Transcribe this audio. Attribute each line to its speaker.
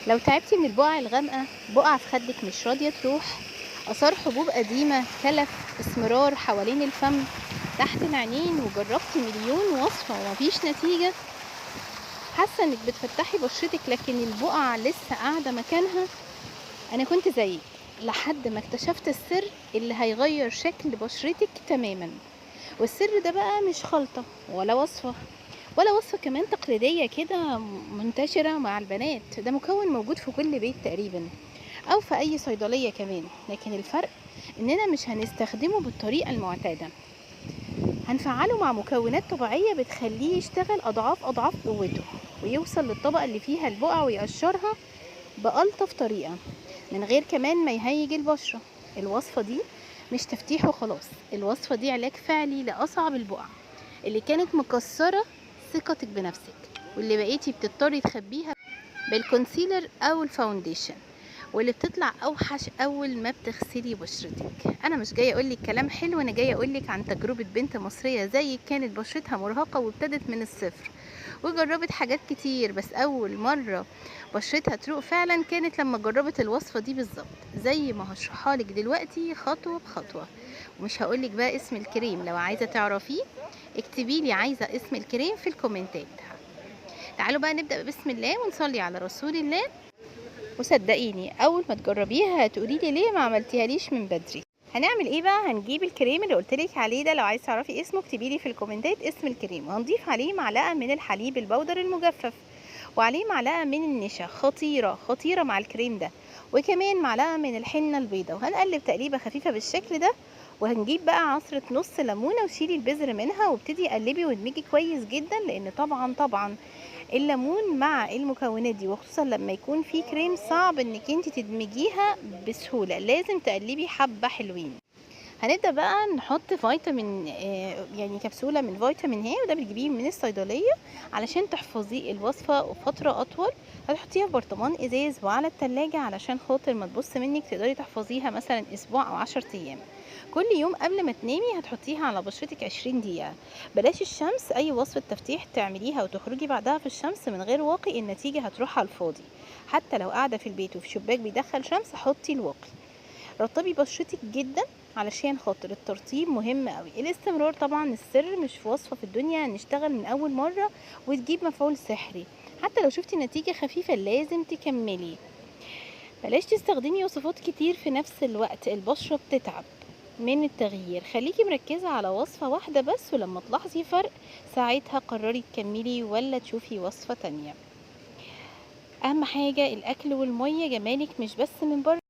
Speaker 1: لو تعبتي من البقع الغامقة، بقع في خدك مش راضية تروح، آثار حبوب قديمة، كلف، اسمرار حوالين الفم، تحت العينين، وجربتي مليون وصفة ومفيش نتيجة، حاسة انك بتفتحي بشرتك لكن البقع لسه قاعدة مكانها. انا كنت زيك لحد ما اكتشفت السر اللي هيغير شكل بشرتك تماما. والسر ده بقى مش خلطة ولا وصفة كمان تقليدية كده منتشرة مع البنات، ده مكون موجود في كل بيت تقريبا او في اي صيدلية كمان، لكن الفرق اننا مش هنستخدمه بالطريقة المعتادة، هنفعله مع مكونات طبيعية بتخليه يشتغل اضعاف قوته ويوصل للطبقة اللي فيها البقع ويقشرها بألطف طريقة من غير كمان ما يهيج البشرة. الوصفة دي مش تفتيح وخلاص، الوصفة دي علاج فعلي لأصعب البقع اللي كانت مكسرة ثقتك بنفسك، واللي بقيتي بتضطري تخبيها بالكونسيلر او الفاونديشن، واللي بتطلع اوحش اول ما بتغسلي بشرتك. انا مش جايه اقولك كلام حلو، انا جايه اقولك عن تجربه بنت مصريه زيك كانت بشرتها مرهقه وابتدت من الصفر وجربت حاجات كتير، بس اول مره بشرتها تروق فعلا كانت لما جربت الوصفه دي بالظبط زي ما هشرحها لك دلوقتي خطوه بخطوه. ومش هقولك بقى اسم الكريم، لو عايزه تعرفيه اكتبي لي عايزه اسم الكريم في الكومنتات. تعالوا بقى نبدأ بسم الله ونصلي على رسول الله، وصدقيني اول ما تجربيها هتقولي لي ليه ما عملتيها ليش من بدري. هنعمل ايه بقى؟ هنجيب الكريم اللي قلتلك عليه ده، لو عايز تعرفي اسمه اكتبي لي في الكومنتات اسم الكريم، وهنضيف عليه معلقه من الحليب البودر المجفف، وعليه معلقه من النشا خطيره مع الكريم ده، وكمان معلقه من الحنه البيضاء، وهنقلب تقليبه خفيفه بالشكل ده. وهنجيب بقى عصره نص ليمونه وشيلي البذر منها وابتدي قلبي وادمجي كويس جدا، لان طبعا الليمون مع المكونات دي وخصوصا لما يكون في كريم صعب انك انت تدمجيها بسهولة، لازم تقلبي حبة حلوين. هنبدأ بقى نحط فيتامين يعني كبسولة من فيتامين هي، وده بتجيبيه من الصيدلية علشان تحفظي الوصفة فترة أطول. هتحطيها في برطمان إزاز وعلى التلاجة علشان خاطر ما تبص منك، تقدري تحفظيها مثلا أسبوع أو 10 أيام. كل يوم قبل ما تنامي هتحطيها على بشرتك 20 دقيقة. بلاش الشمس، أي وصفة تفتيح تعمليها وتخرجي بعدها في الشمس من غير واقي النتيجة هتروح على الفاضي. حتى لو قاعدة في البيت وفي شباك بيدخل شمس حطي الواقي. رطبي بشرتك جدا علشان خاطر الترطيب مهم قوي. الاستمرار طبعا السر، مش في وصفة في الدنيا نشتغل من اول مرة وتجيب مفعول سحري، حتى لو شفتي نتيجة خفيفة لازم تكملي. بلاش تستخدمي وصفات كتير في نفس الوقت، البشرة بتتعب من التغيير، خليكي مركزة على وصفة واحدة بس، ولما تلاحظي فرق ساعتها قرري تكملي ولا تشوفي وصفة تانية. اهم حاجة الاكل والمية، جمالك مش بس من بره.